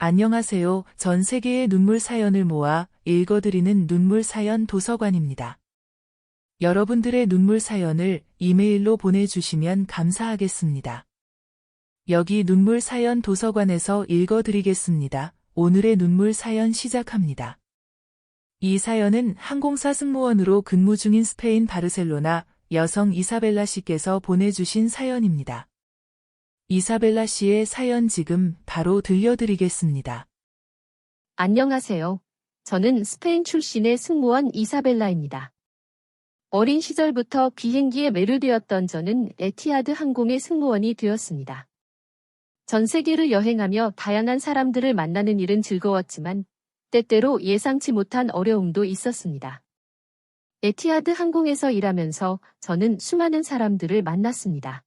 안녕하세요. 전 세계의 눈물 사연을 모아 읽어드리는 눈물 사연 도서관입니다. 여러분들의 눈물 사연을 이메일로 보내주시면 감사하겠습니다. 여기 눈물 사연 도서관에서 읽어드리겠습니다. 오늘의 눈물 사연 시작합니다. 이 사연은 항공사 승무원으로 근무 중인 스페인 바르셀로나 여성 이사벨라 씨께서 보내주신 사연입니다. 이사벨라 씨의 사연 지금 바로 들려드리겠습니다. 안녕하세요. 저는 스페인 출신의 승무원 이사벨라입니다. 어린 시절부터 비행기에 매료되었던 저는 에티하드 항공의 승무원이 되었습니다. 전 세계를 여행하며 다양한 사람들을 만나는 일은 즐거웠지만 때때로 예상치 못한 어려움도 있었습니다. 에티하드 항공에서 일하면서 저는 수많은 사람들을 만났습니다.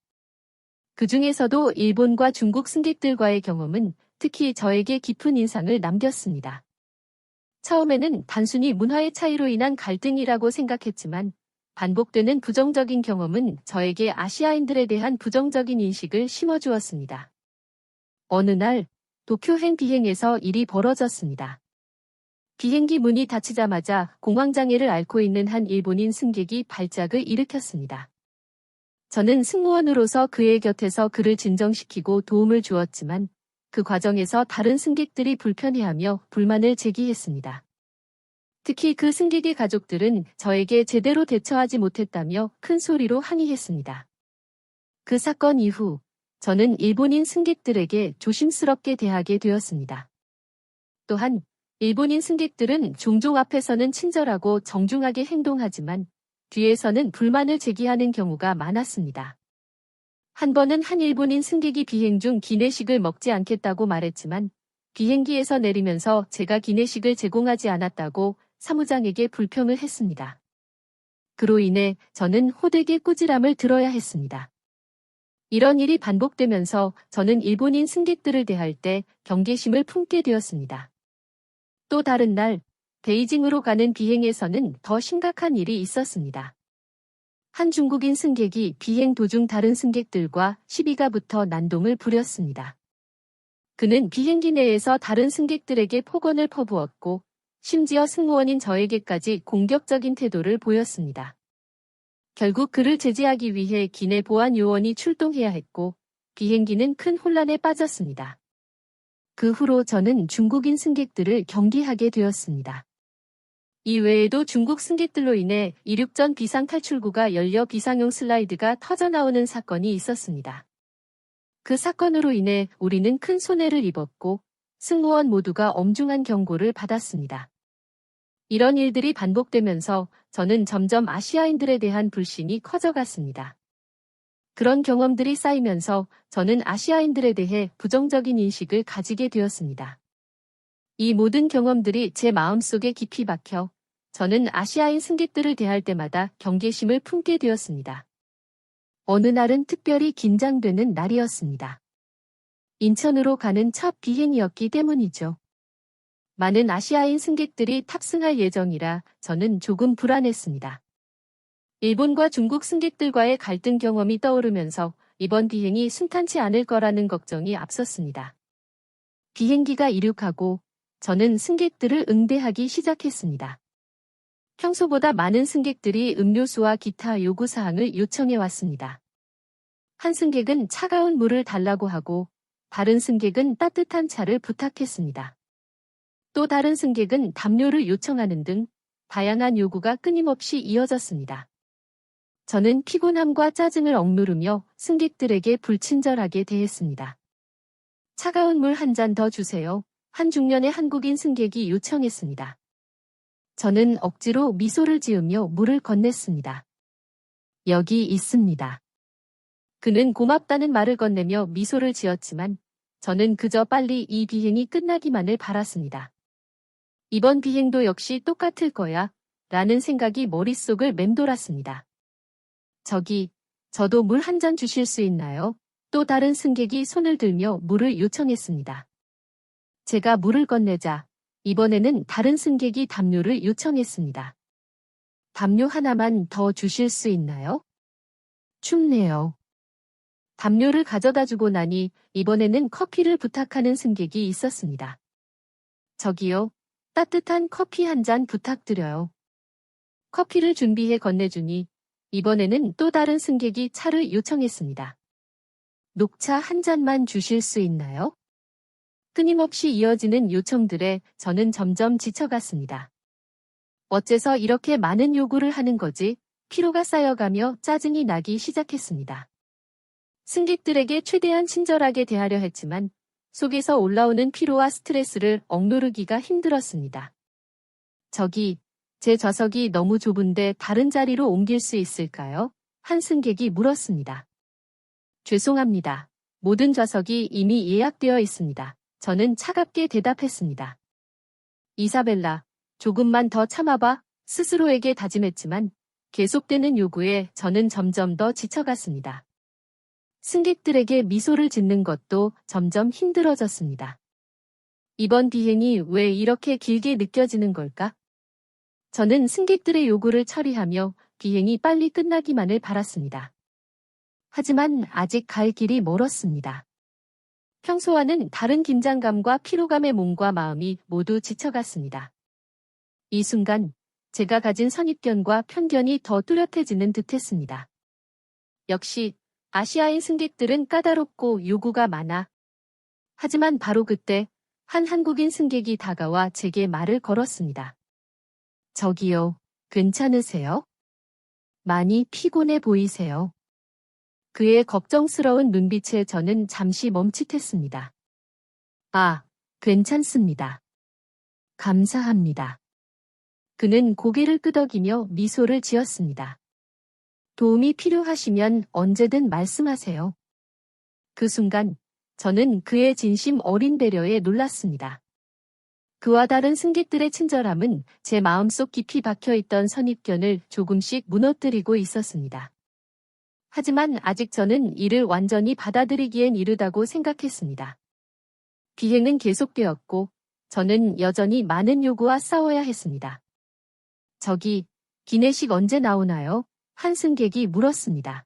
그 중에서도 일본과 중국 승객들과의 경험은 특히 저에게 깊은 인상을 남겼습니다. 처음에는 단순히 문화의 차이로 인한 갈등이라고 생각했지만 반복되는 부정적인 경험은 저에게 아시아인들에 대한 부정적인 인식을 심어주었습니다. 어느 날 도쿄행 비행에서 일이 벌어졌습니다. 비행기 문이 닫히자마자 공황장애를 앓고 있는 한 일본인 승객이 발작을 일으켰습니다. 저는 승무원으로서 그의 곁에서 그를 진정시키고 도움을 주었지만 그 과정에서 다른 승객들이 불편해하며 불만을 제기했습니다. 특히 그 승객의 가족들은 저에게 제대로 대처하지 못했다며 큰 소리로 항의했습니다. 그 사건 이후 저는 일본인 승객들에게 조심스럽게 대하게 되었습니다. 또한 일본인 승객들은 종종 앞에서는 친절하고 정중하게 행동하지만 뒤에서는 불만을 제기하는 경우가 많았습니다. 한 번은 한 일본인 승객이 비행 중 기내식을 먹지 않겠다고 말했지만 비행기에서 내리면서 제가 기내식을 제공하지 않았다고 사무장에게 불평을 했습니다. 그로 인해 저는 호되게 꾸지람을 들어야 했습니다. 이런 일이 반복되면서 저는 일본인 승객들을 대할 때 경계심을 품게 되었습니다. 또 다른 날 베이징으로 가는 비행에서는 더 심각한 일이 있었습니다. 한 중국인 승객이 비행 도중 다른 승객들과 시비가 붙어 난동을 부렸습니다. 그는 비행기 내에서 다른 승객들에게 폭언을 퍼부었고 심지어 승무원인 저에게까지 공격적인 태도를 보였습니다. 결국 그를 제재하기 위해 기내 보안 요원이 출동해야 했고 비행기는 큰 혼란에 빠졌습니다. 그 후로 저는 중국인 승객들을 경계하게 되었습니다. 이 외에도 중국 승객들로 인해 이륙전 비상 탈출구가 열려 비상용 슬라이드가 터져나오는 사건이 있었습니다. 그 사건으로 인해 우리는 큰 손해를 입었고 승무원 모두가 엄중한 경고를 받았습니다. 이런 일들이 반복되면서 저는 점점 아시아인들에 대한 불신이 커져갔습니다. 그런 경험들이 쌓이면서 저는 아시아인들에 대해 부정적인 인식을 가지게 되었습니다. 이 모든 경험들이 제 마음속에 깊이 박혀 저는 아시아인 승객들을 대할 때마다 경계심을 품게 되었습니다. 어느 날은 특별히 긴장되는 날이었습니다. 인천으로 가는 첫 비행이었기 때문이죠. 많은 아시아인 승객들이 탑승할 예정이라 저는 조금 불안했습니다. 일본과 중국 승객들과의 갈등 경험이 떠오르면서 이번 비행이 순탄치 않을 거라는 걱정이 앞섰습니다. 비행기가 이륙하고 저는 승객들을 응대하기 시작했습니다. 평소보다 많은 승객들이 음료수와 기타 요구사항을 요청해 왔습니다. 한 승객은 차가운 물을 달라고 하고 다른 승객은 따뜻한 차를 부탁했습니다. 또 다른 승객은 담요를 요청하는 등 다양한 요구가 끊임없이 이어졌습니다. 저는 피곤함과 짜증을 억누르며 승객들에게 불친절하게 대했습니다. 차가운 물 한 잔 더 주세요. 한 중년의 한국인 승객이 요청했습니다. 저는 억지로 미소를 지으며 물을 건넸습니다. 여기 있습니다. 그는 고맙다는 말을 건네며 미소를 지었지만 저는 그저 빨리 이 비행이 끝나기만을 바랐습니다. 이번 비행도 역시 똑같을 거야 라는 생각이 머릿속을 맴돌았습니다. 저도 물 한 잔 주실 수 있나요? 또 다른 승객이 손을 들며 물을 요청했습니다. 제가 물을 건네자 이번에는 다른 승객이 담요를 요청했습니다. 담요 하나만 더 주실 수 있나요? 춥네요. 담요를 가져다 주고 나니 이번에는 커피를 부탁하는 승객이 있었습니다. 저기요, 따뜻한 커피 한 잔 부탁드려요. 커피를 준비해 건네주니 이번에는 또 다른 승객이 차를 요청했습니다. 녹차 한 잔만 주실 수 있나요? 끊임없이 이어지는 요청들에 저는 점점 지쳐갔습니다. 어째서 이렇게 많은 요구를 하는 거지? 피로가 쌓여가며 짜증이 나기 시작했습니다. 승객들에게 최대한 친절하게 대하려 했지만 속에서 올라오는 피로와 스트레스를 억누르기가 힘들었습니다. 저기, 제 좌석이 너무 좁은데 다른 자리로 옮길 수 있을까요? 한 승객이 물었습니다. 죄송합니다. 모든 좌석이 이미 예약되어 있습니다. 저는 차갑게 대답했습니다. 이사벨라, 조금만 더 참아봐. 스스로에게 다짐했지만 계속되는 요구에 저는 점점 더 지쳐갔습니다. 승객들에게 미소를 짓는 것도 점점 힘들어졌습니다. 이번 비행이 왜 이렇게 길게 느껴지는 걸까? 저는 승객들의 요구를 처리하며 비행이 빨리 끝나기만을 바랐습니다. 하지만 아직 갈 길이 멀었습니다. 평소와는 다른 긴장감과 피로감에 몸과 마음이 모두 지쳐갔습니다. 이 순간 제가 가진 선입견과 편견이 더 뚜렷해지는 듯했습니다. 역시 아시아인 승객들은 까다롭고 요구가 많아. 하지만 바로 그때 한 한국인 승객이 다가와 제게 말을 걸었습니다. 저기요, 괜찮으세요? 많이 피곤해 보이세요. 그의 걱정스러운 눈빛에 저는 잠시 멈칫했습니다. 아, 괜찮습니다. 감사합니다. 그는 고개를 끄덕이며 미소를 지었습니다. 도움이 필요하시면 언제든 말씀하세요. 그 순간 저는 그의 진심 어린 배려에 놀랐습니다. 그와 다른 승객들의 친절함은 제 마음속 깊이 박혀있던 선입견을 조금씩 무너뜨리고 있었습니다. 하지만 아직 저는 이를 완전히 받아들이기엔 이르다고 생각했습니다. 비행은 계속되었고 저는 여전히 많은 요구와 싸워야 했습니다. 저기, 기내식 언제 나오나요? 한 승객이 물었습니다.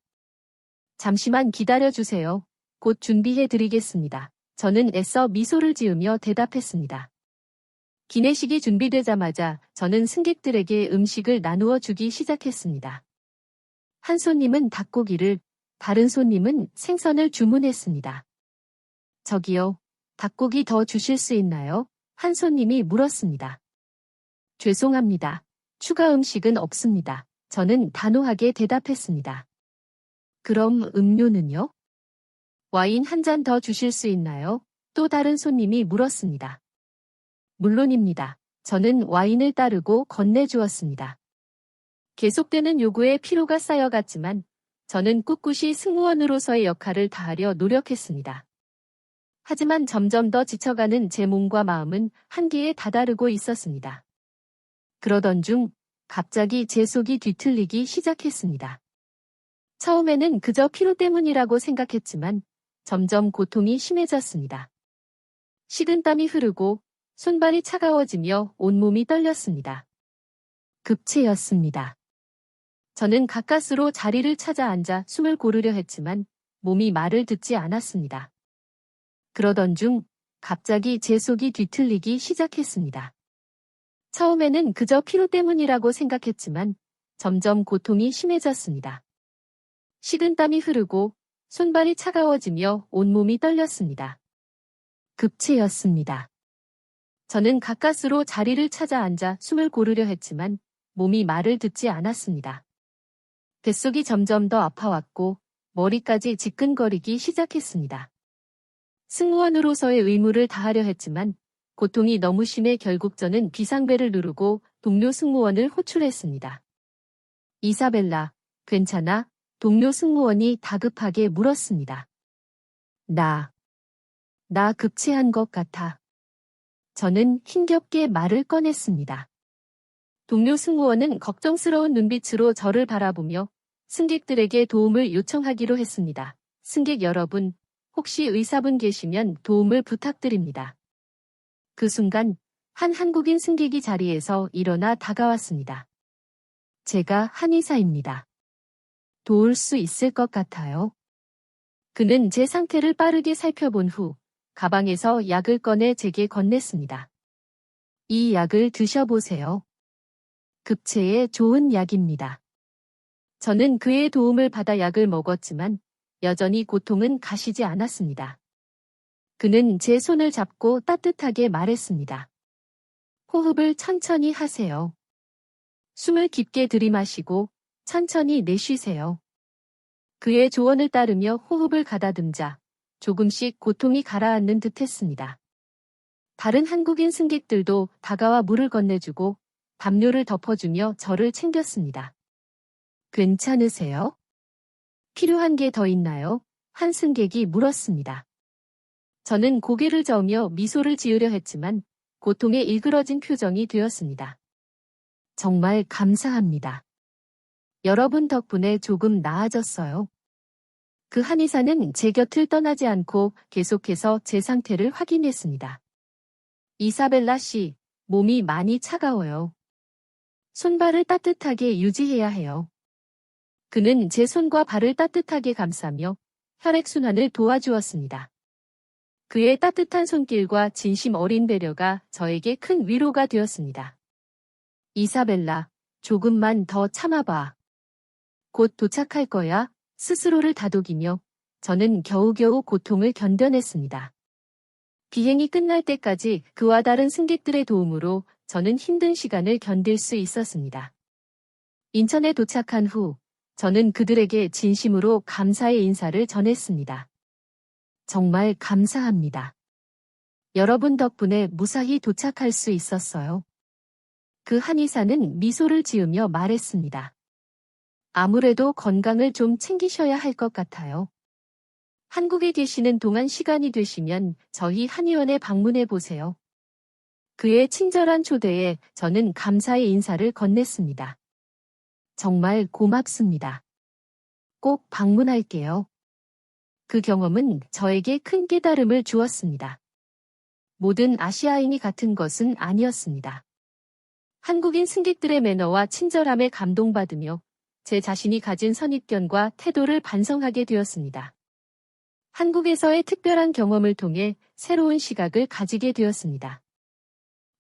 잠시만 기다려주세요. 곧 준비해드리겠습니다. 저는 애써 미소를 지으며 대답했습니다. 기내식이 준비되자마자 저는 승객들에게 음식을 나누어 주기 시작했습니다. 한 손님은 닭고기를, 다른 손님은 생선을 주문했습니다. 저기요, 닭고기 더 주실 수 있나요? 한 손님이 물었습니다. 죄송합니다. 추가 음식은 없습니다. 저는 단호하게 대답했습니다. 그럼 음료는요? 와인 한 잔 더 주실 수 있나요? 또 다른 손님이 물었습니다. 물론입니다. 저는 와인을 따르고 건네주었습니다. 계속되는 요구에 피로가 쌓여갔지만 저는 꿋꿋이 승무원으로서의 역할을 다하려 노력했습니다. 하지만 점점 더 지쳐가는 제 몸과 마음은 한계에 다다르고 있었습니다. 그러던 중 갑자기 제 속이 뒤틀리기 시작했습니다. 처음에는 그저 피로 때문이라고 생각했지만 점점 고통이 심해졌습니다. 식은땀이 흐르고 손발이 차가워지며 온몸이 떨렸습니다. 급체였습니다. 저는 가까스로 자리를 찾아 앉아 숨을 고르려 했지만 몸이 말을 듣지 않았습니다. 그러던 중 갑자기 제 속이 뒤틀리기 시작했습니다. 처음에는 그저 피로 때문이라고 생각했지만 점점 고통이 심해졌습니다. 식은땀이 흐르고 손발이 차가워지며 온몸이 떨렸습니다. 급체였습니다. 저는 가까스로 자리를 찾아 앉아 숨을 고르려 했지만 몸이 말을 듣지 않았습니다. 뱃속이 점점 더 아파왔고 머리까지 지끈거리기 시작했습니다. 승무원으로서의 의무를 다하려 했지만 고통이 너무 심해 결국 저는 비상벨을 누르고 동료 승무원을 호출했습니다. 이사벨라, 괜찮아? 동료 승무원이 다급하게 물었습니다. 나 급체한 것 같아. 저는 힘겹게 말을 꺼냈습니다. 동료 승무원은 걱정스러운 눈빛으로 저를 바라보며 승객들에게 도움을 요청하기로 했습니다. 승객 여러분, 혹시 의사분 계시면 도움을 부탁드립니다. 그 순간 한 한국인 승객이 자리에서 일어나 다가왔습니다. 제가 한의사입니다. 도울 수 있을 것 같아요. 그는 제 상태를 빠르게 살펴본 후 가방에서 약을 꺼내 제게 건넸습니다. 이 약을 드셔보세요. 급체에 좋은 약입니다. 저는 그의 도움을 받아 약을 먹었지만 여전히 고통은 가시지 않았습니다. 그는 제 손을 잡고 따뜻하게 말했습니다. 호흡을 천천히 하세요. 숨을 깊게 들이마시고 천천히 내쉬세요. 그의 조언을 따르며 호흡을 가다듬자 조금씩 고통이 가라앉는 듯 했습니다. 다른 한국인 승객들도 다가와 물을 건네주고 담요를 덮어주며 저를 챙겼습니다. 괜찮으세요? 필요한 게 더 있나요? 한 승객이 물었습니다. 저는 고개를 저으며 미소를 지으려 했지만 고통에 일그러진 표정이 되었습니다. 정말 감사합니다. 여러분 덕분에 조금 나아졌어요. 그 한의사는 제 곁을 떠나지 않고 계속해서 제 상태를 확인했습니다. 이사벨라 씨, 몸이 많이 차가워요. 손발을 따뜻하게 유지해야 해요. 그는 제 손과 발을 따뜻하게 감싸며 혈액순환을 도와주었습니다. 그의 따뜻한 손길과 진심 어린 배려가 저에게 큰 위로가 되었습니다. 이사벨라, 조금만 더 참아봐. 곧 도착할 거야. 스스로를 다독이며 저는 겨우겨우 고통을 견뎌냈습니다. 비행이 끝날 때까지 그와 다른 승객들의 도움으로 저는 힘든 시간을 견딜 수 있었습니다. 인천에 도착한 후 저는 그들에게 진심으로 감사의 인사를 전했습니다. 정말 감사합니다. 여러분 덕분에 무사히 도착할 수 있었어요. 그 한의사는 미소를 지으며 말했습니다. 아무래도 건강을 좀 챙기셔야 할 것 같아요. 한국에 계시는 동안 시간이 되시면 저희 한의원에 방문해 보세요. 그의 친절한 초대에 저는 감사의 인사를 건넸습니다. 정말 고맙습니다. 꼭 방문할게요. 그 경험은 저에게 큰 깨달음을 주었습니다. 모든 아시아인이 같은 것은 아니었습니다. 한국인 승객들의 매너와 친절함에 감동받으며 제 자신이 가진 선입견과 태도를 반성하게 되었습니다. 한국에서의 특별한 경험을 통해 새로운 시각을 가지게 되었습니다.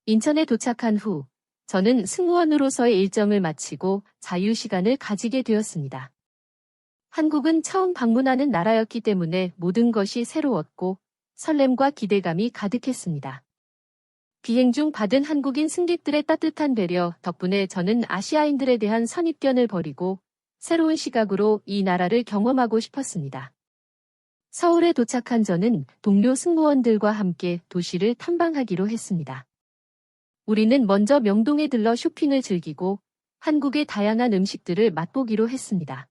인천에 도착한 후 저는 승무원으로서의 일정을 마치고 자유시간을 가지게 되었습니다. 한국은 처음 방문하는 나라였기 때문에 모든 것이 새로웠고 설렘과 기대감이 가득했습니다. 비행 중 받은 한국인 승객들의 따뜻한 배려 덕분에 저는 아시아인들에 대한 선입견을 버리고 새로운 시각으로 이 나라를 경험하고 싶었습니다. 서울에 도착한 저는 동료 승무원들과 함께 도시를 탐방하기로 했습니다. 우리는 먼저 명동에 들러 쇼핑을 즐기고 한국의 다양한 음식들을 맛보기로 했습니다.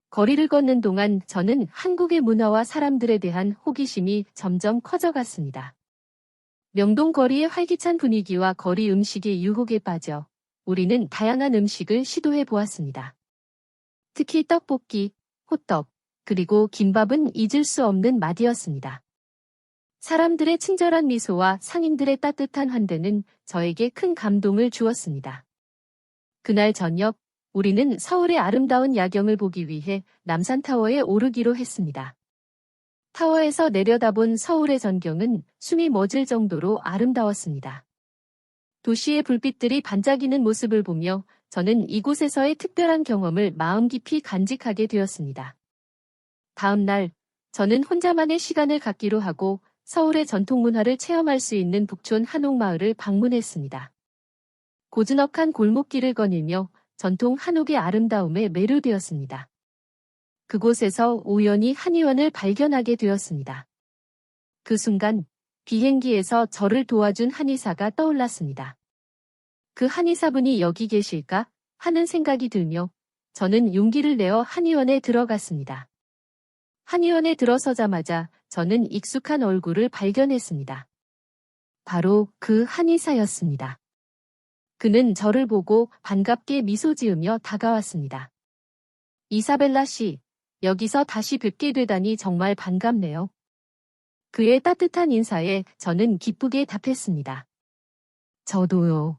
거리를 걷는 동안 저는 한국의 문화와 사람들에 대한 호기심이 점점 커져갔습니다. 명동 거리의 활기찬 분위기와 거리 음식의 유혹에 빠져 우리는 다양한 음식을 시도해 보았습니다. 특히 떡볶이, 호떡, 그리고 김밥은 잊을 수 없는 맛이었습니다. 사람들의 친절한 미소와 상인들의 따뜻한 환대는 저에게 큰 감동을 주었습니다. 그날 저녁, 우리는 서울의 아름다운 야경을 보기 위해 남산타워에 오르기로 했습니다. 타워에서 내려다본 서울의 전경은 숨이 멎을 정도로 아름다웠습니다. 도시의 불빛들이 반짝이는 모습을 보며 저는 이곳에서의 특별한 경험을 마음 깊이 간직하게 되었습니다. 다음 날, 저는 혼자만의 시간을 갖기로 하고 서울의 전통문화를 체험할 수 있는 북촌 한옥마을을 방문했습니다. 고즈넉한 골목길을 거닐며 전통 한옥의 아름다움에 매료되었습니다. 그곳에서 우연히 한의원을 발견하게 되었습니다. 그 순간 비행기에서 저를 도와준 한의사가 떠올랐습니다. 그 한의사분이 여기 계실까 하는 생각이 들며 저는 용기를 내어 한의원에 들어갔습니다. 한의원에 들어서자마자 저는 익숙한 얼굴을 발견했습니다. 바로 그 한의사였습니다. 그는 저를 보고 반갑게 미소 지으며 다가왔습니다. 이사벨라 씨, 여기서 다시 뵙게 되다니 정말 반갑네요. 그의 따뜻한 인사에 저는 기쁘게 답했습니다. 저도요.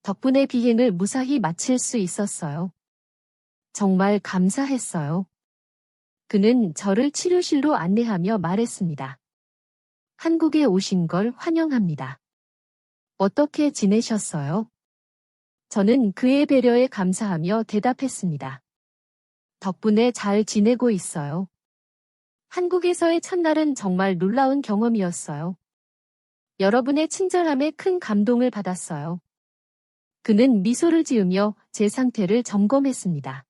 덕분에 비행을 무사히 마칠 수 있었어요. 정말 감사했어요. 그는 저를 치료실로 안내하며 말했습니다. 한국에 오신 걸 환영합니다. 어떻게 지내셨어요? 저는 그의 배려에 감사하며 대답했습니다. 덕분에 잘 지내고 있어요. 한국에서의 첫날은 정말 놀라운 경험이었어요. 여러분의 친절함에 큰 감동을 받았어요. 그는 미소를 지으며 제 상태를 점검했습니다.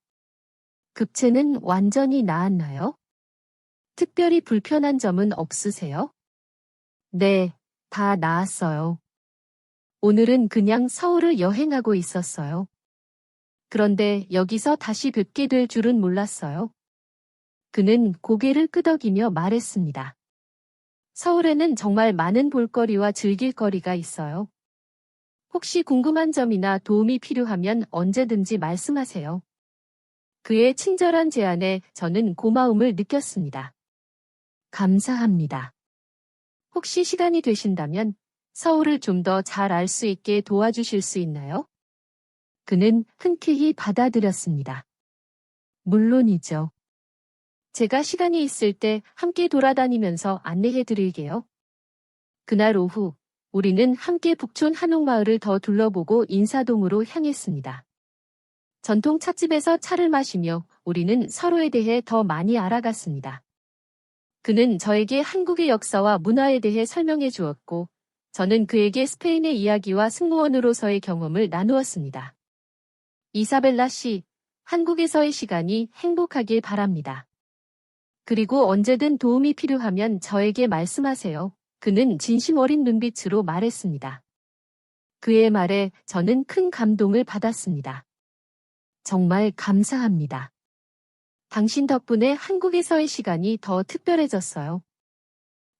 급체는 완전히 나았나요? 특별히 불편한 점은 없으세요? 네, 다 나았어요. 오늘은 그냥 서울을 여행하고 있었어요. 그런데 여기서 다시 뵙게 될 줄은 몰랐어요. 그는 고개를 끄덕이며 말했습니다. 서울에는 정말 많은 볼거리와 즐길 거리가 있어요. 혹시 궁금한 점이나 도움이 필요하면 언제든지 말씀하세요. 그의 친절한 제안에 저는 고마움을 느꼈습니다. 감사합니다. 혹시 시간이 되신다면 서울을 좀 더 잘 알 수 있게 도와주실 수 있나요? 그는 흔쾌히 받아들였습니다. 물론이죠. 제가 시간이 있을 때 함께 돌아다니면서 안내해 드릴게요. 그날 오후, 우리는 함께 북촌 한옥마을을 더 둘러보고 인사동으로 향했습니다. 전통 찻집에서 차를 마시며 우리는 서로에 대해 더 많이 알아갔습니다. 그는 저에게 한국의 역사와 문화에 대해 설명해 주었고, 저는 그에게 스페인의 이야기와 승무원으로서의 경험을 나누었습니다. 이사벨라 씨, 한국에서의 시간이 행복하길 바랍니다. 그리고 언제든 도움이 필요하면 저에게 말씀하세요. 그는 진심 어린 눈빛으로 말했습니다. 그의 말에 저는 큰 감동을 받았습니다. 정말 감사합니다. 당신 덕분에 한국에서의 시간이 더 특별해졌어요.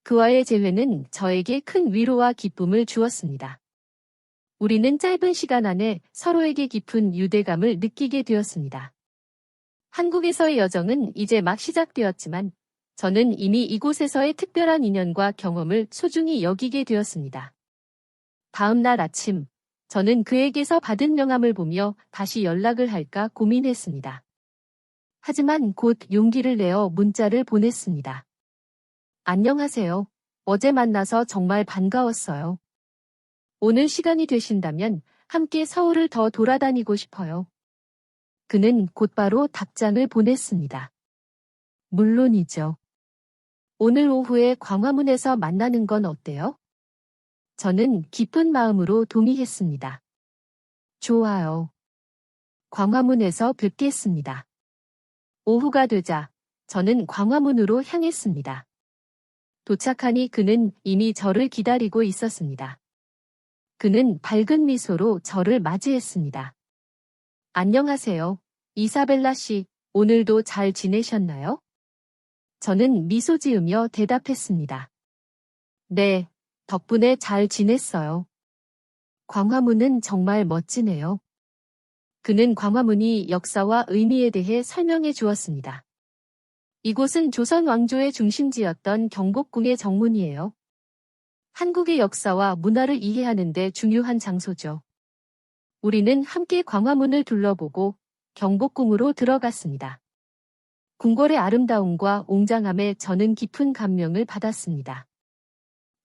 그와의 재회는 저에게 큰 위로와 기쁨을 주었습니다. 우리는 짧은 시간 안에 서로에게 깊은 유대감을 느끼게 되었습니다. 한국에서의 여정은 이제 막 시작되었지만 저는 이미 이곳에서의 특별한 인연과 경험을 소중히 여기게 되었습니다. 다음 날 아침, 저는 그에게서 받은 명함을 보며 다시 연락을 할까 고민했습니다. 하지만 곧 용기를 내어 문자를 보냈습니다. 안녕하세요. 어제 만나서 정말 반가웠어요. 오늘 시간이 되신다면 함께 서울을 더 돌아다니고 싶어요. 그는 곧바로 답장을 보냈습니다. 물론이죠. 오늘 오후에 광화문에서 만나는 건 어때요? 저는 기쁜 마음으로 동의했습니다. 좋아요. 광화문에서 뵙겠습니다. 오후가 되자 저는 광화문으로 향했습니다. 도착하니 그는 이미 저를 기다리고 있었습니다. 그는 밝은 미소로 저를 맞이했습니다. 안녕하세요. 이사벨라 씨, 오늘도 잘 지내셨나요? 저는 미소 지으며 대답했습니다. 네, 덕분에 잘 지냈어요. 광화문은 정말 멋지네요. 그는 광화문이 역사와 의미에 대해 설명해 주었습니다. 이곳은 조선 왕조의 중심지였던 경복궁의 정문이에요. 한국의 역사와 문화를 이해하는 데 중요한 장소죠. 우리는 함께 광화문을 둘러보고 경복궁으로 들어갔습니다. 궁궐의 아름다움과 웅장함에 저는 깊은 감명을 받았습니다.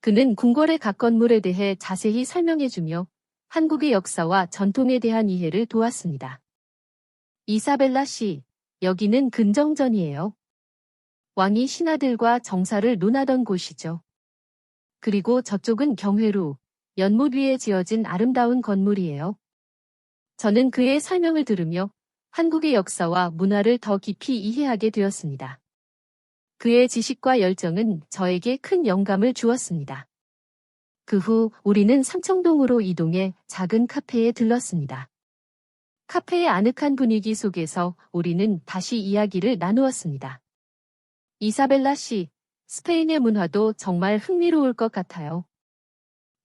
그는 궁궐의 각 건물에 대해 자세히 설명해주며 한국의 역사와 전통에 대한 이해를 도왔습니다. 이사벨라 씨, 여기는 근정전이에요. 왕이 신하들과 정사를 논하던 곳이죠. 그리고 저쪽은 경회루, 연못 위에 지어진 아름다운 건물이에요. 저는 그의 설명을 들으며 한국의 역사와 문화를 더 깊이 이해하게 되었습니다. 그의 지식과 열정은 저에게 큰 영감을 주었습니다. 그 후 우리는 삼청동으로 이동해 작은 카페에 들렀습니다. 카페의 아늑한 분위기 속에서 우리는 다시 이야기를 나누었습니다. 이사벨라 씨, 스페인의 문화도 정말 흥미로울 것 같아요.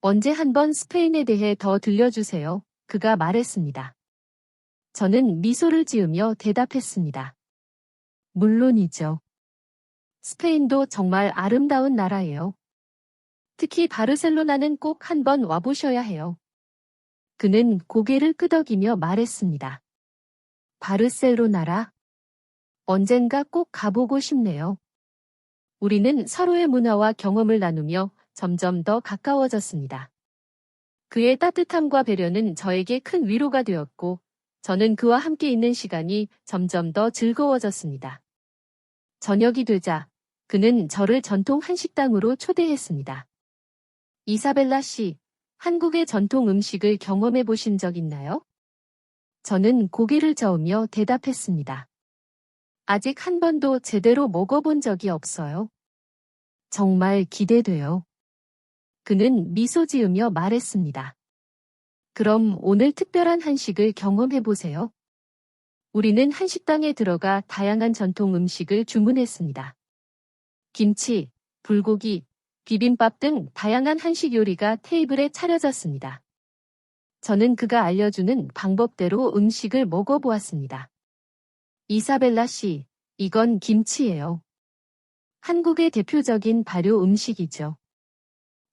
언제 한번 스페인에 대해 더 들려주세요. 그가 말했습니다. 저는 미소를 지으며 대답했습니다. 물론이죠. 스페인도 정말 아름다운 나라예요. 특히 바르셀로나는 꼭 한번 와보셔야 해요. 그는 고개를 끄덕이며 말했습니다. 바르셀로나라? 언젠가 꼭 가보고 싶네요. 우리는 서로의 문화와 경험을 나누며 점점 더 가까워졌습니다. 그의 따뜻함과 배려는 저에게 큰 위로가 되었고, 저는 그와 함께 있는 시간이 점점 더 즐거워졌습니다. 저녁이 되자 그는 저를 전통 한식당으로 초대했습니다. 이사벨라 씨, 한국의 전통 음식을 경험해 보신 적 있나요? 저는 고개를 저으며 대답했습니다. 아직 한 번도 제대로 먹어본 적이 없어요. 정말 기대돼요. 그는 미소 지으며 말했습니다. 그럼 오늘 특별한 한식을 경험해 보세요. 우리는 한식당에 들어가 다양한 전통 음식을 주문했습니다. 김치, 불고기, 비빔밥 등 다양한 한식 요리가 테이블에 차려졌습니다. 저는 그가 알려주는 방법대로 음식을 먹어보았습니다. 이사벨라 씨, 이건 김치예요. 한국의 대표적인 발효 음식이죠.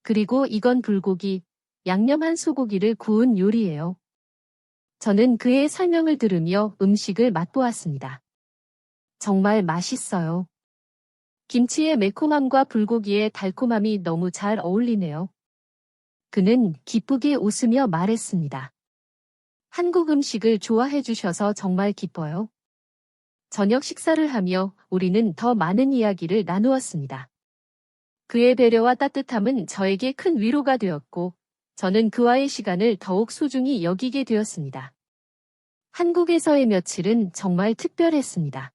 그리고 이건 불고기, 양념한 소고기를 구운 요리예요. 저는 그의 설명을 들으며 음식을 맛보았습니다. 정말 맛있어요. 김치의 매콤함과 불고기의 달콤함이 너무 잘 어울리네요. 그는 기쁘게 웃으며 말했습니다. 한국 음식을 좋아해 주셔서 정말 기뻐요. 저녁 식사를 하며 우리는 더 많은 이야기를 나누었습니다. 그의 배려와 따뜻함은 저에게 큰 위로가 되었고, 저는 그와의 시간을 더욱 소중히 여기게 되었습니다. 한국에서의 며칠은 정말 특별했습니다.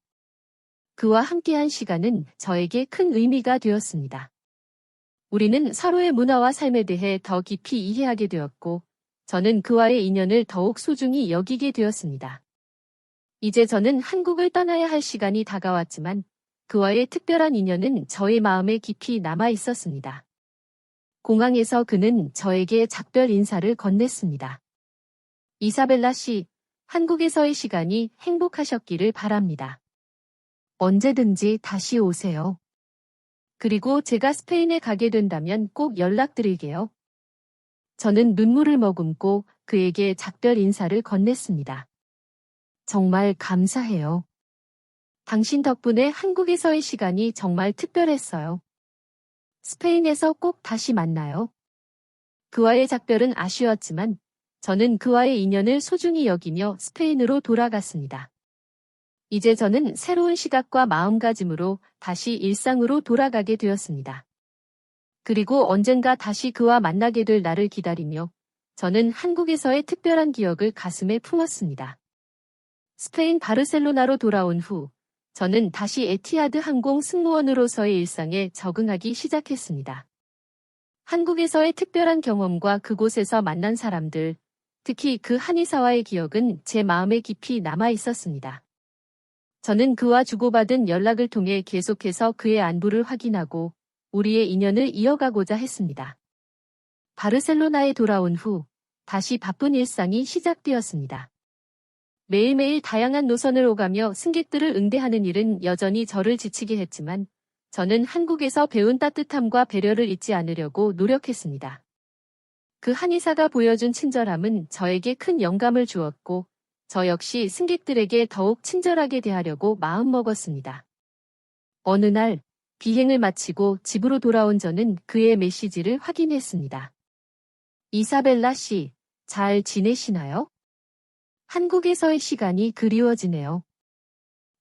그와 함께한 시간은 저에게 큰 의미가 되었습니다. 우리는 서로의 문화와 삶에 대해 더 깊이 이해하게 되었고, 저는 그와의 인연을 더욱 소중히 여기게 되었습니다. 이제 저는 한국을 떠나야 할 시간이 다가왔지만, 그와의 특별한 인연은 저의 마음에 깊이 남아 있었습니다. 공항에서 그는 저에게 작별 인사를 건넸습니다. 이사벨라 씨, 한국에서의 시간이 행복하셨기를 바랍니다. 언제든지 다시 오세요. 그리고 제가 스페인에 가게 된다면 꼭 연락드릴게요. 저는 눈물을 머금고 그에게 작별 인사를 건넸습니다. 정말 감사해요. 당신 덕분에 한국에서의 시간이 정말 특별했어요. 스페인에서 꼭 다시 만나요. 그와의 작별은 아쉬웠지만 저는 그와의 인연을 소중히 여기며 스페인으로 돌아갔습니다. 이제 저는 새로운 시각과 마음가짐으로 다시 일상으로 돌아가게 되었습니다. 그리고 언젠가 다시 그와 만나게 될 날을 기다리며 저는 한국에서의 특별한 기억을 가슴에 품었습니다. 스페인 바르셀로나로 돌아온 후 저는 다시 에티하드 항공 승무원으로서의 일상에 적응하기 시작했습니다. 한국에서의 특별한 경험과 그곳에서 만난 사람들, 특히 그 한의사와의 기억은 제 마음에 깊이 남아 있었습니다. 저는 그와 주고받은 연락을 통해 계속해서 그의 안부를 확인하고 우리의 인연을 이어가고자 했습니다. 바르셀로나에 돌아온 후 다시 바쁜 일상이 시작되었습니다. 매일매일 다양한 노선을 오가며 승객들을 응대하는 일은 여전히 저를 지치게 했지만 저는 한국에서 배운 따뜻함과 배려를 잊지 않으려고 노력했습니다. 그 한의사가 보여준 친절함은 저에게 큰 영감을 주었고 저 역시 승객들에게 더욱 친절하게 대하려고 마음먹었습니다. 어느 날 비행을 마치고 집으로 돌아온 저는 그의 메시지를 확인했습니다. 이사벨라 씨, 잘 지내시나요? 한국에서의 시간이 그리워지네요.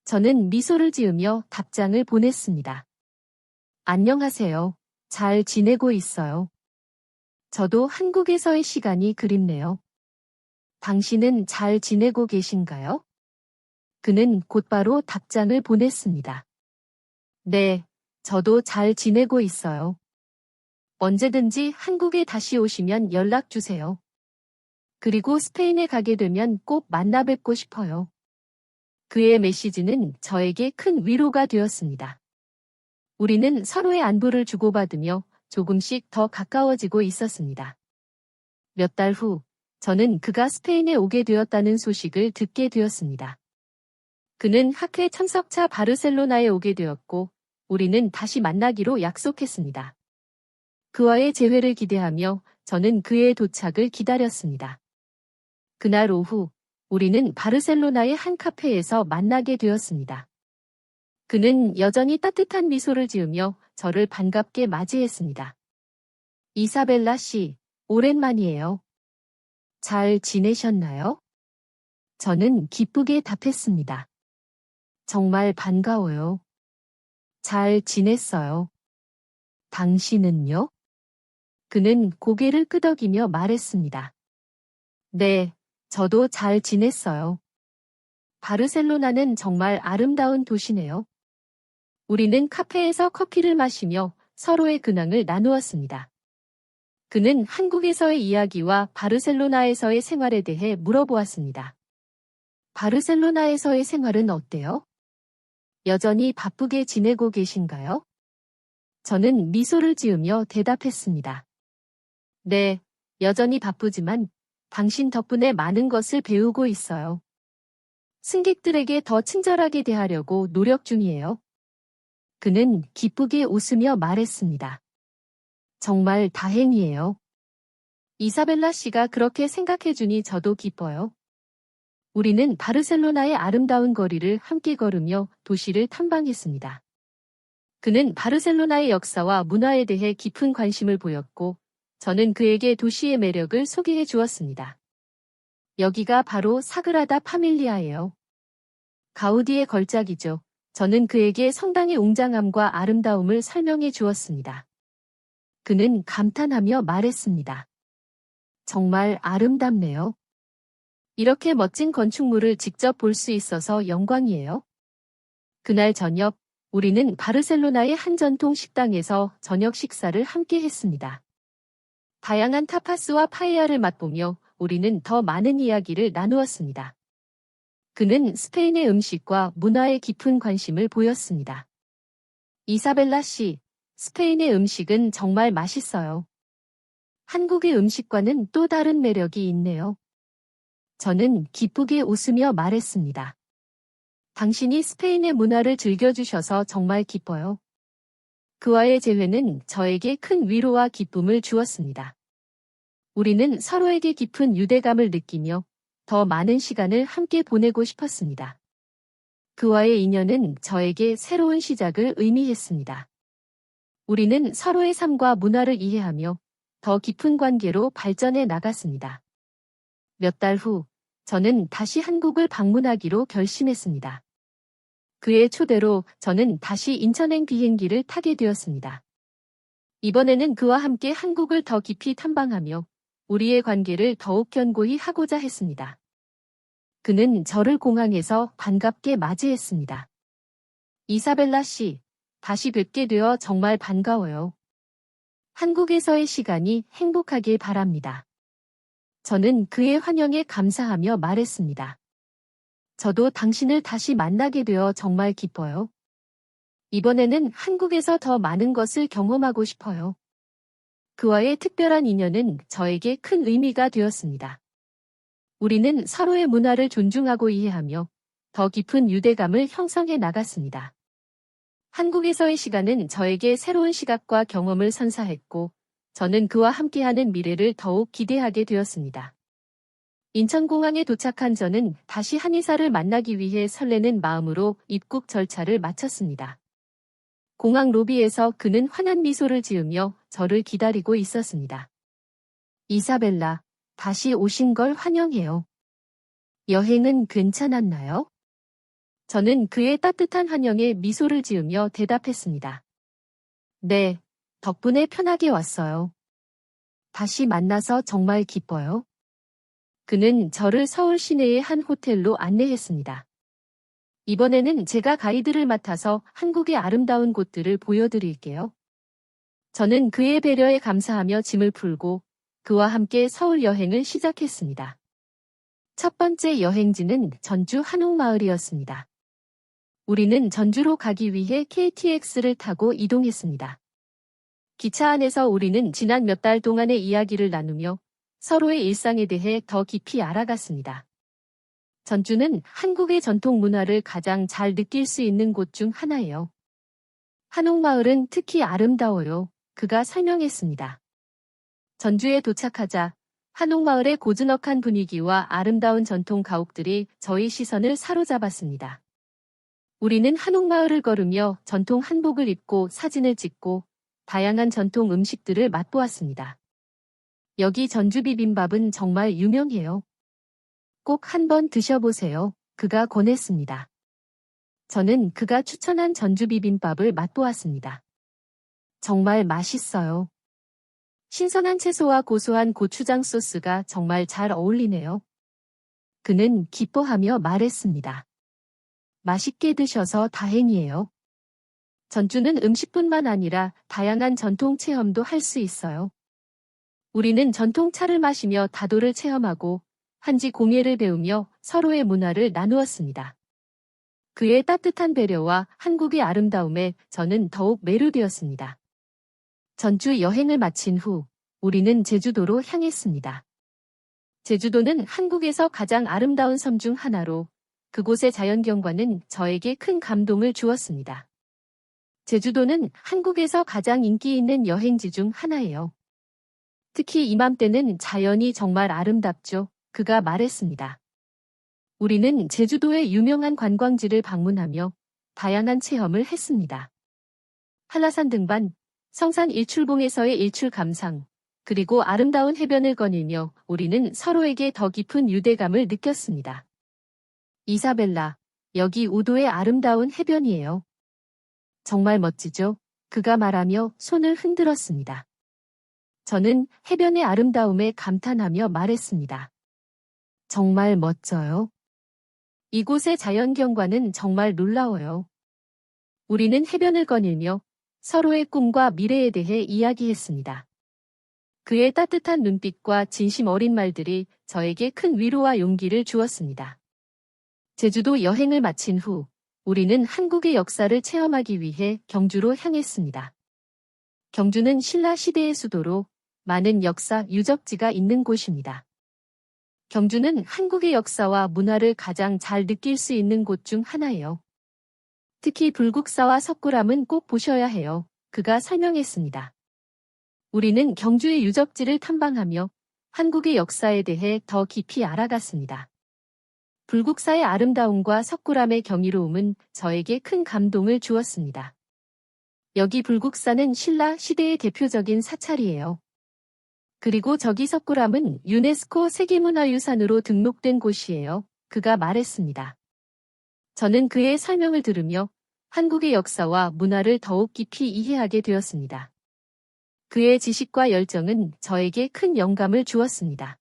저는 미소를 지으며 답장을 보냈습니다. 안녕하세요. 잘 지내고 있어요. 저도 한국에서의 시간이 그립네요. 당신은 잘 지내고 계신가요? 그는 곧바로 답장을 보냈습니다. 네, 저도 잘 지내고 있어요. 언제든지 한국에 다시 오시면 연락 주세요. 그리고 스페인에 가게 되면 꼭 만나 뵙고 싶어요. 그의 메시지는 저에게 큰 위로가 되었습니다. 우리는 서로의 안부를 주고받으며 조금씩 더 가까워지고 있었습니다. 몇 달 후, 저는 그가 스페인에 오게 되었다는 소식을 듣게 되었습니다. 그는 학회 참석차 바르셀로나에 오게 되었고, 우리는 다시 만나기로 약속했습니다. 그와의 재회를 기대하며 저는 그의 도착을 기다렸습니다. 그날 오후, 우리는 바르셀로나의 한 카페에서 만나게 되었습니다. 그는 여전히 따뜻한 미소를 지으며 저를 반갑게 맞이했습니다. 이사벨라 씨, 오랜만이에요. 잘 지내셨나요? 저는 기쁘게 답했습니다. 정말 반가워요. 잘 지냈어요. 당신은요? 그는 고개를 끄덕이며 말했습니다. 네, 저도 잘 지냈어요. 바르셀로나는 정말 아름다운 도시네요. 우리는 카페에서 커피를 마시며 서로의 근황을 나누었습니다. 그는 한국에서의 이야기와 바르셀로나에서의 생활에 대해 물어보았습니다. 바르셀로나에서의 생활은 어때요? 여전히 바쁘게 지내고 계신가요? 저는 미소를 지으며 대답했습니다. 네, 여전히 바쁘지만 당신 덕분에 많은 것을 배우고 있어요. 승객들에게 더 친절하게 대하려고 노력 중이에요. 그는 기쁘게 웃으며 말했습니다. 정말 다행이에요. 이사벨라 씨가 그렇게 생각해주니 저도 기뻐요. 우리는 바르셀로나의 아름다운 거리를 함께 걸으며 도시를 탐방했습니다. 그는 바르셀로나의 역사와 문화에 대해 깊은 관심을 보였고, 저는 그에게 도시의 매력을 소개해 주었습니다. 여기가 바로 사그라다 파밀리아예요. 가우디의 걸작이죠. 저는 그에게 성당의 웅장함과 아름다움을 설명해 주었습니다. 그는 감탄하며 말했습니다. 정말 아름답네요. 이렇게 멋진 건축물을 직접 볼 수 있어서 영광이에요. 그날 저녁, 우리는 바르셀로나의 한 전통 식당에서 저녁 식사를 함께 했습니다. 다양한 타파스와 파에야를 맛보며 우리는 더 많은 이야기를 나누었습니다. 그는 스페인의 음식과 문화에 깊은 관심을 보였습니다. 이사벨라 씨, 스페인의 음식은 정말 맛있어요. 한국의 음식과는 또 다른 매력이 있네요. 저는 기쁘게 웃으며 말했습니다. 당신이 스페인의 문화를 즐겨주셔서 정말 기뻐요. 그와의 재회는 저에게 큰 위로와 기쁨을 주었습니다. 우리는 서로에게 깊은 유대감을 느끼며 더 많은 시간을 함께 보내고 싶었습니다. 그와의 인연은 저에게 새로운 시작을 의미했습니다. 우리는 서로의 삶과 문화를 이해하며 더 깊은 관계로 발전해 나갔습니다. 몇 달 후, 저는 다시 한국을 방문하기로 결심했습니다. 그의 초대로 저는 다시 인천행 비행기를 타게 되었습니다. 이번에는 그와 함께 한국을 더 깊이 탐방하며 우리의 관계를 더욱 견고히 하고자 했습니다. 그는 저를 공항에서 반갑게 맞이했습니다. 이사벨라 씨, 다시 뵙게 되어 정말 반가워요. 한국에서의 시간이 행복하길 바랍니다. 저는 그의 환영에 감사하며 말했습니다. 저도 당신을 다시 만나게 되어 정말 기뻐요. 이번에는 한국에서 더 많은 것을 경험하고 싶어요. 그와의 특별한 인연은 저에게 큰 의미가 되었습니다. 우리는 서로의 문화를 존중하고 이해하며 더 깊은 유대감을 형성해 나갔습니다. 한국에서의 시간은 저에게 새로운 시각과 경험을 선사했고, 저는 그와 함께하는 미래를 더욱 기대하게 되었습니다. 인천공항에 도착한 저는 다시 한의사를 만나기 위해 설레는 마음으로 입국 절차를 마쳤습니다. 공항 로비에서 그는 환한 미소를 지으며 저를 기다리고 있었습니다. 이사벨라, 다시 오신 걸 환영해요. 여행은 괜찮았나요? 저는 그의 따뜻한 환영에 미소를 지으며 대답했습니다. 네, 덕분에 편하게 왔어요. 다시 만나서 정말 기뻐요. 그는 저를 서울 시내의 한 호텔로 안내했습니다. 이번에는 제가 가이드를 맡아서 한국의 아름다운 곳들을 보여드릴게요. 저는 그의 배려에 감사하며 짐을 풀고 그와 함께 서울 여행을 시작했습니다. 첫 번째 여행지는 전주 한옥마을이었습니다. 우리는 전주로 가기 위해 KTX를 타고 이동했습니다. 기차 안에서 우리는 지난 몇 달 동안의 이야기를 나누며 서로의 일상에 대해 더 깊이 알아갔습니다. 전주는 한국의 전통 문화를 가장 잘 느낄 수 있는 곳 중 하나예요. 한옥마을은 특히 아름다워요. 그가 설명했습니다. 전주에 도착하자 한옥마을의 고즈넉한 분위기와 아름다운 전통 가옥들이 저희 시선을 사로잡았습니다. 우리는 한옥마을을 걸으며 전통 한복을 입고 사진을 찍고 다양한 전통 음식들을 맛보았습니다. 여기 전주 비빔밥은 정말 유명해요. 꼭 한번 드셔보세요. 그가 권했습니다. 저는 그가 추천한 전주 비빔밥을 맛보았습니다. 정말 맛있어요. 신선한 채소와 고소한 고추장 소스가 정말 잘 어울리네요. 그는 기뻐하며 말했습니다. 맛있게 드셔서 다행이에요. 전주는 음식뿐만 아니라 다양한 전통 체험도 할 수 있어요. 우리는 전통차를 마시며 다도를 체험하고 한지 공예를 배우며 서로의 문화를 나누었습니다. 그의 따뜻한 배려와 한국의 아름다움에 저는 더욱 매료되었습니다. 전주 여행을 마친 후 우리는 제주도로 향했습니다. 제주도는 한국에서 가장 아름다운 섬 중 하나로 그곳의 자연경관은 저에게 큰 감동을 주었습니다. 제주도는 한국에서 가장 인기 있는 여행지 중 하나예요. 특히 이맘때는 자연이 정말 아름답죠. 그가 말했습니다. 우리는 제주도의 유명한 관광지를 방문하며 다양한 체험을 했습니다. 한라산 등반, 성산 일출봉에서의 일출 감상, 그리고 아름다운 해변을 거닐며 우리는 서로에게 더 깊은 유대감을 느꼈습니다. 이사벨라, 여기 우도의 아름다운 해변이에요. 정말 멋지죠? 그가 말하며 손을 흔들었습니다. 저는 해변의 아름다움에 감탄하며 말했습니다. 정말 멋져요. 이곳의 자연경관은 정말 놀라워요. 우리는 해변을 거닐며 서로의 꿈과 미래에 대해 이야기했습니다. 그의 따뜻한 눈빛과 진심 어린 말들이 저에게 큰 위로와 용기를 주었습니다. 제주도 여행을 마친 후 우리는 한국의 역사를 체험하기 위해 경주로 향했습니다. 경주는 신라 시대의 수도로 많은 역사 유적지가 있는 곳입니다. 경주는 한국의 역사와 문화를 가장 잘 느낄 수 있는 곳 중 하나예요. 특히 불국사와 석굴암은 꼭 보셔야 해요. 그가 설명했습니다. 우리는 경주의 유적지를 탐방하며 한국의 역사에 대해 더 깊이 알아갔습니다. 불국사의 아름다움과 석굴암의 경이로움은 저에게 큰 감동을 주었습니다. 여기 불국사는 신라 시대의 대표적인 사찰이에요. 그리고 저기 석굴암은 유네스코 세계문화유산으로 등록된 곳이에요. 그가 말했습니다. 저는 그의 설명을 들으며 한국의 역사와 문화를 더욱 깊이 이해하게 되었습니다. 그의 지식과 열정은 저에게 큰 영감을 주었습니다.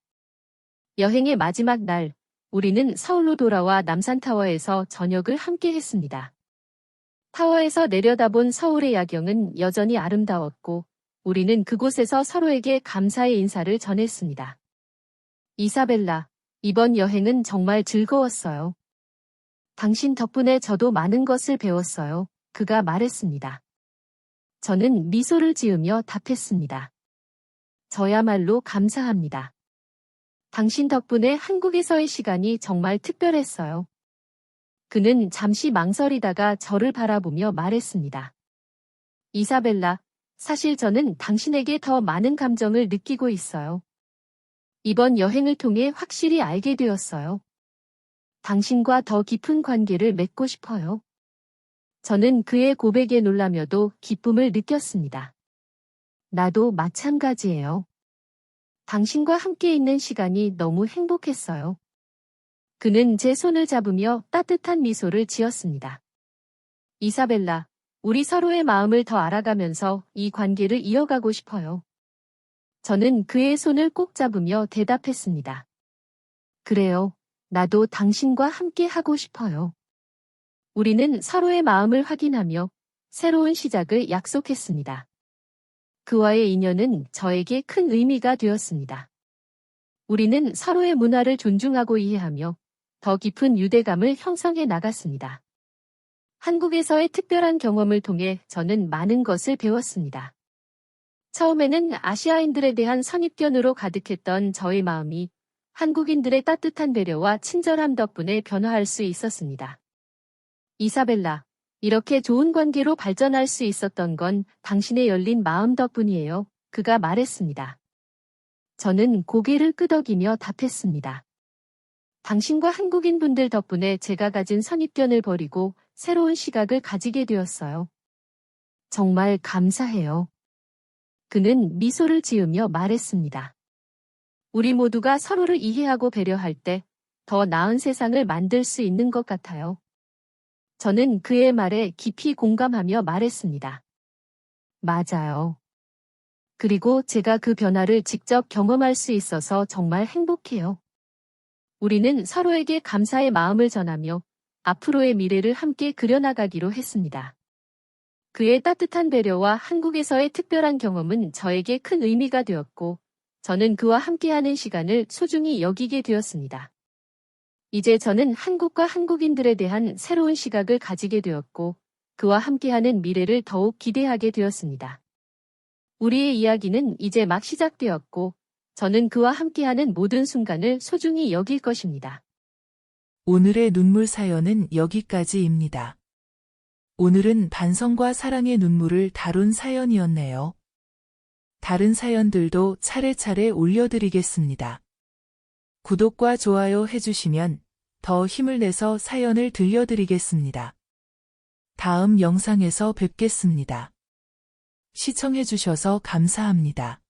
여행의 마지막 날, 우리는 서울로 돌아와 남산타워에서 저녁을 함께 했습니다. 타워에서 내려다본 서울의 야경은 여전히 아름다웠고, 우리는 그곳에서 서로에게 감사의 인사를 전했습니다. 이사벨라, 이번 여행은 정말 즐거웠어요. 당신 덕분에 저도 많은 것을 배웠어요. 그가 말했습니다. 저는 미소를 지으며 답했습니다. 저야말로 감사합니다. 당신 덕분에 한국에서의 시간이 정말 특별했어요. 그는 잠시 망설이다가 저를 바라보며 말했습니다. 이사벨라, 사실 저는 당신에게 더 많은 감정을 느끼고 있어요. 이번 여행을 통해 확실히 알게 되었어요. 당신과 더 깊은 관계를 맺고 싶어요. 저는 그의 고백에 놀라며도 기쁨을 느꼈습니다. 나도 마찬가지예요. 당신과 함께 있는 시간이 너무 행복했어요. 그는 제 손을 잡으며 따뜻한 미소를 지었습니다. 이사벨라, 우리 서로의 마음을 더 알아가면서 이 관계를 이어가고 싶어요. 저는 그의 손을 꼭 잡으며 대답했습니다. 그래요. 나도 당신과 함께 하고 싶어요. 우리는 서로의 마음을 확인하며 새로운 시작을 약속했습니다. 그와의 인연은 저에게 큰 의미가 되었습니다. 우리는 서로의 문화를 존중하고 이해하며 더 깊은 유대감을 형성해 나갔습니다. 한국에서의 특별한 경험을 통해 저는 많은 것을 배웠습니다. 처음에는 아시아인들에 대한 선입견으로 가득했던 저의 마음이 한국인들의 따뜻한 배려와 친절함 덕분에 변화할 수 있었습니다. 이사벨라, 이렇게 좋은 관계로 발전할 수 있었던 건 당신의 열린 마음 덕분이에요. 그가 말했습니다. 저는 고개를 끄덕이며 답했습니다. 당신과 한국인 분들 덕분에 제가 가진 선입견을 버리고 새로운 시각을 가지게 되었어요. 정말 감사해요. 그는 미소를 지으며 말했습니다. 우리 모두가 서로를 이해하고 배려할 때 더 나은 세상을 만들 수 있는 것 같아요. 저는 그의 말에 깊이 공감하며 말했습니다. 맞아요. 그리고 제가 그 변화를 직접 경험할 수 있어서 정말 행복해요. 우리는 서로에게 감사의 마음을 전하며 앞으로의 미래를 함께 그려나가기로 했습니다. 그의 따뜻한 배려와 한국에서의 특별한 경험은 저에게 큰 의미가 되었고, 저는 그와 함께하는 시간을 소중히 여기게 되었습니다. 이제 저는 한국과 한국인들에 대한 새로운 시각을 가지게 되었고, 그와 함께하는 미래를 더욱 기대하게 되었습니다. 우리의 이야기는 이제 막 시작되었고, 저는 그와 함께하는 모든 순간을 소중히 여길 것입니다. 오늘의 눈물 사연은 여기까지입니다. 오늘은 반성과 사랑의 눈물을 다룬 사연이었네요. 다른 사연들도 차례차례 올려드리겠습니다. 구독과 좋아요 해주시면 더 힘을 내서 사연을 들려드리겠습니다. 다음 영상에서 뵙겠습니다. 시청해주셔서 감사합니다.